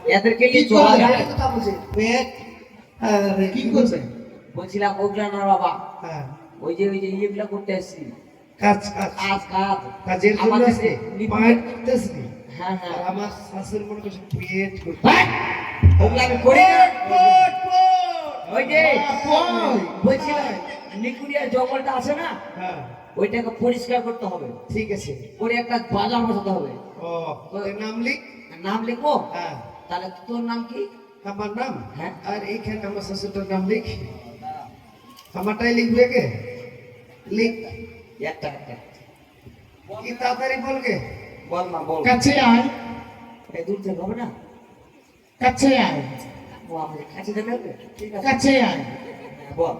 এদেরকে নিয়ে চলা যায় কথা বলছে পেট আরে কি করছে বলছিলাম ওগুলা না বাবা হ্যাঁ ওই যে ইয়েগুলা করতে আসছি কাজ কাজ কাজ কাজ কাজের জন্য আমাদের আসছে পায়ের করতেছি হ্যাঁ হ্যাঁ আর আমার শাশুড়ি মনে করছে পেট করতে ওগুলা আমি করি না পট ওই যে বলছিলাম নিকুড়িয়া জঙ্গলটা আছে না হ্যাঁ ওইটাকে পরিষ্কার করতে হবে ঠিক আছে করে একটা বাজার বসাতে হবে ও তোর নাম লিখ নাম লিখবো হ্যাঁ তাহলে তোর নাম কি আমার নাম হ্যাঁ। আর এইখানে আমার শ্বশুরটার নাম লিখ আমারটাই লিখবে কে লিখ একটা একটা কি তাড়াতাড়ি বলগে বল না বল কাছে আয় এই দূর থেকে হবে না কাছে আয় ও আমাদের কাছে থেকে হবে ঠিক আছে কাছে আয় হ্যাঁ, বল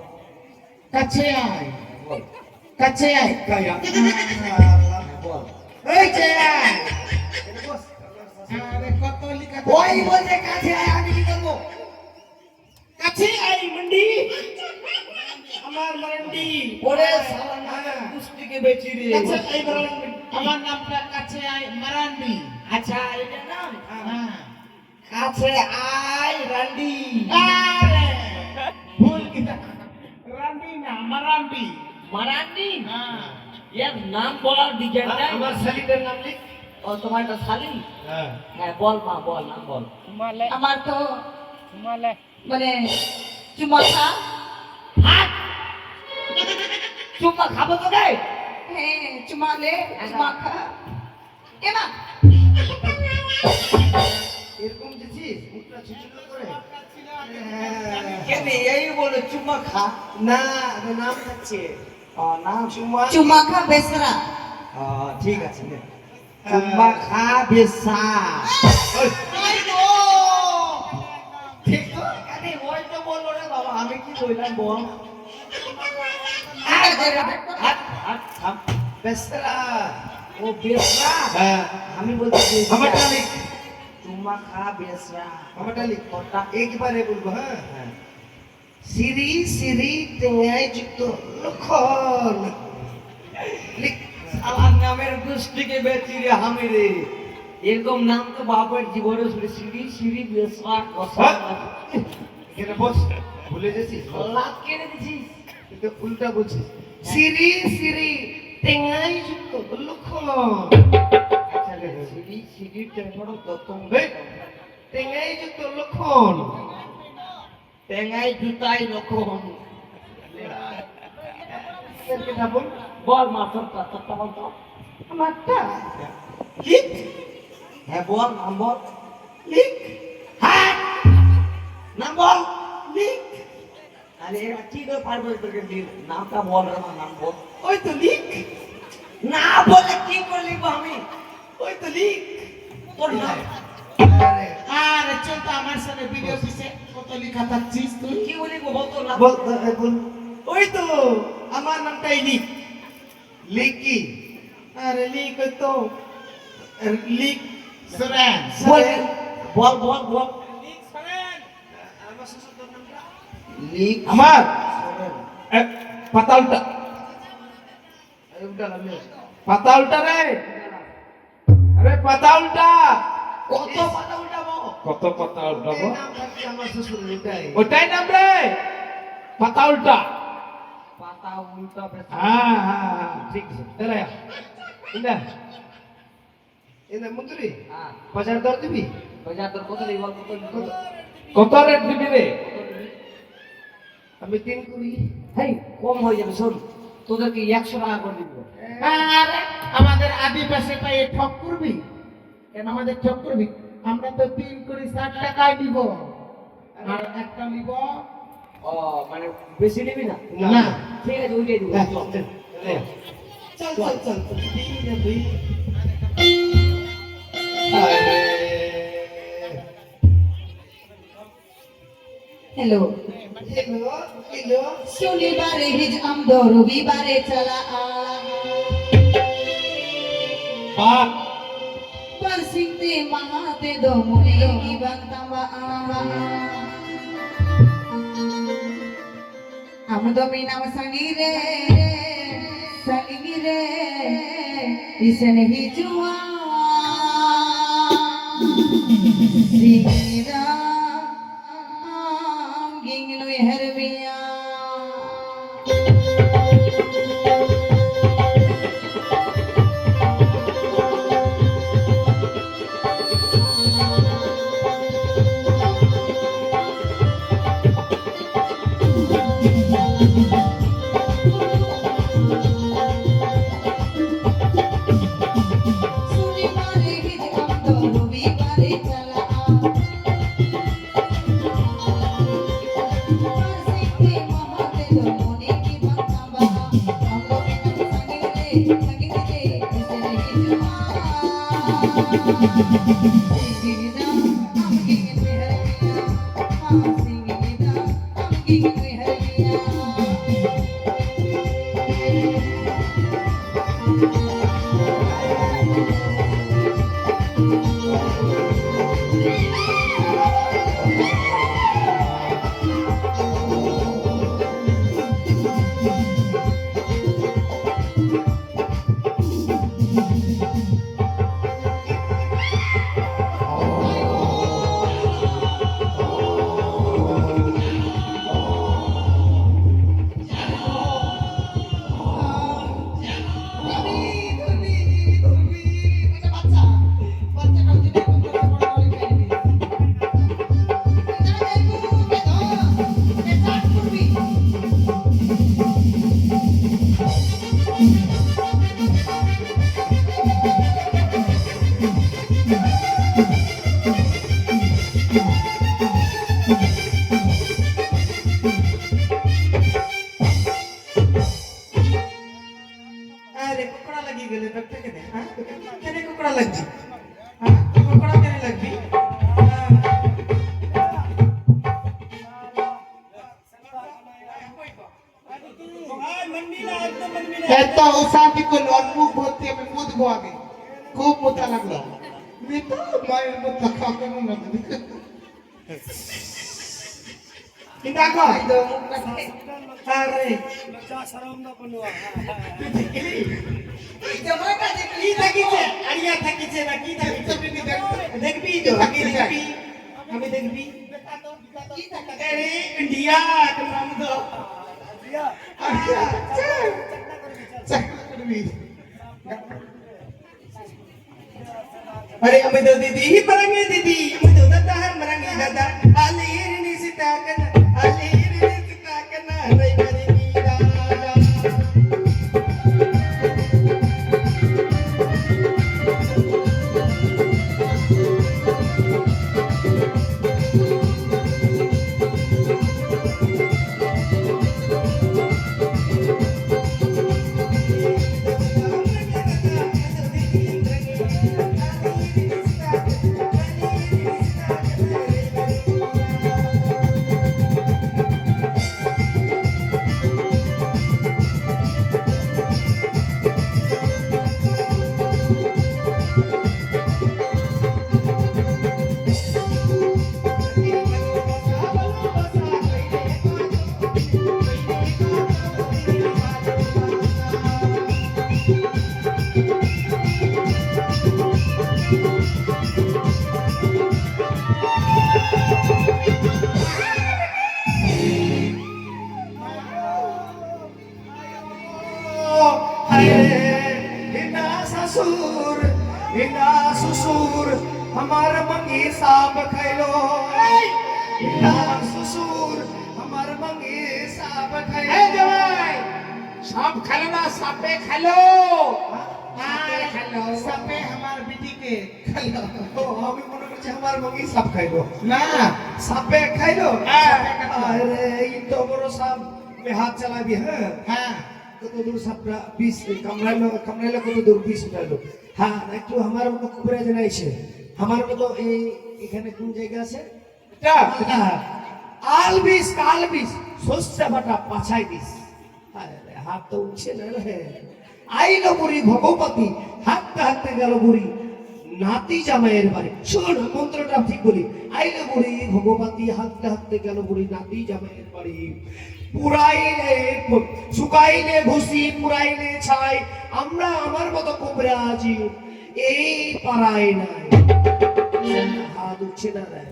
কাছে আয় বল কাছে আয় গায়া হ্যাঁ, বল এই যে বস আরে কত লিখা ওই বলছে কাছে আয় আমি কি করবো কাছে আয় মন্ডি আমার মান্ডি ওরে সালা না কুস্তিকে বেচি রে কাছে আয় মারান্ডি আমার নামটা কাছে আয় মারান্ডি আচ্ছা এটা নাম হ্যাঁ কাছে আয় রান্ডি আরে ভুল কিনা রান্ডি না মারান্ডি মারান্ডি হ্যাঁ এর নাম বলার ডিজাইন নাই আমার শালিটার নাম লিখ ও তোমার একটা শালি হ্যাঁ হ্যাঁ বল মা বল নাম বল আমার তো হিমালয় মানে চুমা খা হাত চুম্মা খাবো তো রে হ্যাঁ চুমা লে চুমা খা এমা এরকম দিছিস মুখটা ছোট করে কেন এই বলে চুম্মা খা না ওর নাম হচ্ছে নাম চুমা চুমা খা বেসরা ঠিক আছে নে। চুম্মা খা বেসা ওই, ঠিক তো আরে ওই তো বললো রে বাবা আমি কি বললাম বল হাত হাত থাম বেসরা ও বেসরা হ্যাঁ আমি বলছি বেসরা। আমারটা লিখ চুম্মা খা বেসরা আমারটা লিখ কোনটা? একবারে বলবো হ্যাঁ হ্যাঁ সিরি সিরি টেঙ্গায় যুক্ত লক্ষণ লিখ আমার নামের গোষ্ঠীকে বেচি রে আমি রে এরকম নাম তো বাপের জীবনে শুনে সিঁড়ি সিঁড়ি বেসরা কষা এখানে বস ভুলে গেছিস লাভ কেড়ে দিছিস কিন্তু উল্টা বলছিস সিরি সিরি টেঙ্গায় যুক্ত লক্ষণ আচ্ছা রে সিঁড়ি সিঁড়ি টেম্পোর দত্তম এই, টেঙ্গায় যুক্ত লক্ষণ টেঙ্গাই জুতাই লক্ষণ কেটা বল বল মাস্টারটা তোরটা বল তো আমারটা লিখ হ্যাঁ বল নাম বল লিখ হ্যাঁ নাম বল লিখ আরে এরা কি করে পারবে তোকে নামটা বল রে আমার নাম বল ওই তো লিখ না বলে কি করে লিখবো আমি ওই তো লিখ তোর নাম আরে, আরে চল তো আমার সাথে ভিডিও অফিসে কত লিখা থাকছিস তুই কি বলি বল তোর নাম বল বল ওই তো আমার নামটাই লিখ লিখ কি আরে লিখ ওই তো লিখ সুরেন বল বল বল বল আমার শ্বশুরের নামটা লিখ আমার পাতালটা আরে উল্টা নাম পাতালটা রে আরে পাতালটা কত পাতা উল্টাবো কত পাতালটা এই নাম থাকছে আমার শ্বশুরের ওটাই ওটাই নাম রে পাতালটা পাতা উল্টাবে হ্যাঁ হ্যাঁ হ্যাঁ ঠিক আছে চলে ইন্দা এনে মন্ত্রী হ্যাঁ বাজার দর দিবি বাজার তোর কত লিখ বল কত লিখ কত? কত রেট দিবি রে আমি 3 করি হেই কম হয়ে যাবে শোন তোদেরকে 100 টাকা করে দিব আরে আমাদের আদিবাসী পায়ে ঠক করবি কেন আমাদের ঠক করবি আমরা তো 3 করে 60 টাকায় দিব আর একটা নিব ও মানে বেশি নিবি না না ঠিক আছে ওইটাই দিব হ্যাঁ, চল। চল চল চল চল দিই না তুই হ্যালো এলো এলো শনিবারে হিজ আমদ রবিবারে চলা বাপ परसिंगते महाते दो मुली की बंतवा हम दो मीना संगी रे इसे नहीं जुआ Sri Ram ging noi herbiya Suri mare hij am to rubi mare chala Singhe mahate do mone ki bantaba amlo pinam sangile sangile isere hijwa Singida am ging noi herbiya Singida am ging noi herbiya আরে কুকুড়া লাগি গেলে doctor কেনে হ্যাঁ কেনে কুকুড়া লাগবি হ্যাঁ কুকুড়া কেনে লাগবি এত অশান্তি করলো আর মুখ ভর্তি আমি মুদবো আগে খুব মোটা লাগলো আমি তো মায়ের মতো খাওয়া না কিন্তু কই do mukna আরে jama ka কি থাকিছে আরিয়া থাকিছে না কি থাকিছে দেখবি তো দেখবি আমি দেখবি আরে ইন্ডিয়া তোমার তো अरे हमें तो दीदी ही मरेंगे दीदी हमें तो दादा हर मरेंगे दादा अलीर नी सीता कन अलीर नी सीता कन रे मरेंगी दादा हिना ससुर हमार मंगी साब खैलो हिना ससुर हमार मंगी साब खैलो এই জমাই সব খেলো না সাপে খেলো সাপে খেলো সাপে আমার বিটিকে খেলো ও আমি মনে করছি আমার मंगी সাপ খাইলো না সাপে খাইলো হ্যাঁ। আরে এই তো বড় সাপ মে হাত চালাবি হ্যাঁ হ্যাঁ কত দূর সাপটা বিষ কামড়াইলো কামড়াইলো কত দূর বিষ উঠাইলো হ্যাঁ একটু আমার মতো কুকুরে জানাইছে আমার মতো এই এখানে কোন জায়গা আছে আলবিস কালবিস শস্য বাটা পাছাই দিস আরে হাত তো উঠছে না রে আইলো বুড়ি ভগবতী হাঁটতে হাঁটতে গেল বুড়ি নাতি জামাইয়ের বাড়ি শোন মন্ত্রটা ঠিক বলি আইলো বুড়ি ভগবতী হাঁটতে হাঁটতে গেল বুড়ি নাতি জামাইয়ের বাড়ি পুরাইলে শুকাইলে ভুসি পুরাইলে ছাই আমরা আমার মতো কোবরা আছি এই পাড়ায় নাই। হাত উঠছে না রে।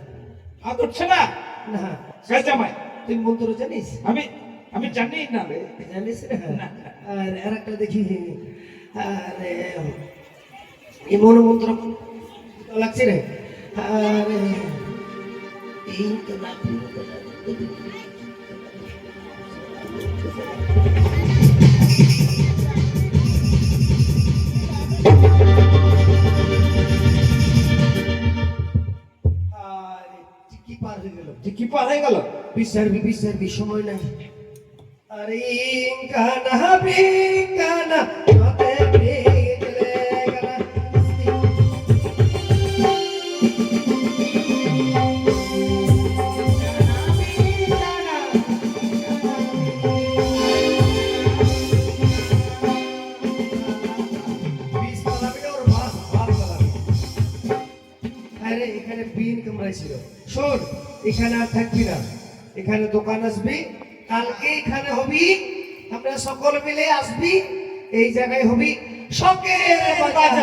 হাত উঠছে না না কে জামাই? তুই মন্ত্র জানিস? আমি জানি না রে। জানিস না? আর একটা দেখি, আরে এমন মন্ত্র লাগছে রে। আরে এই তো না কি পার হয়ে গেল, কি পার হয়ে গেল? বিচারবি সময় নাই। আরে কানা বিকানা নতে প্রেগলে গানা আরে এখানে বিন কামড়াইছিল। শোন, এখানে আর থাকবি না, এখানে দোকান আসবি, কালকে এখানে হবি, আমরা সকল মিলে আসবি, এই জায়গায় হবি শখের বাজার।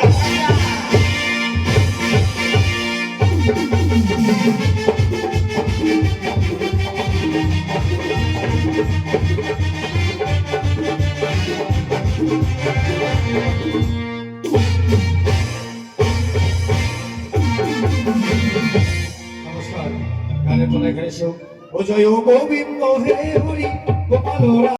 নমস্কার, গানের মনে এখানে ও জয় গোবিন্দ হে হরি গোপাল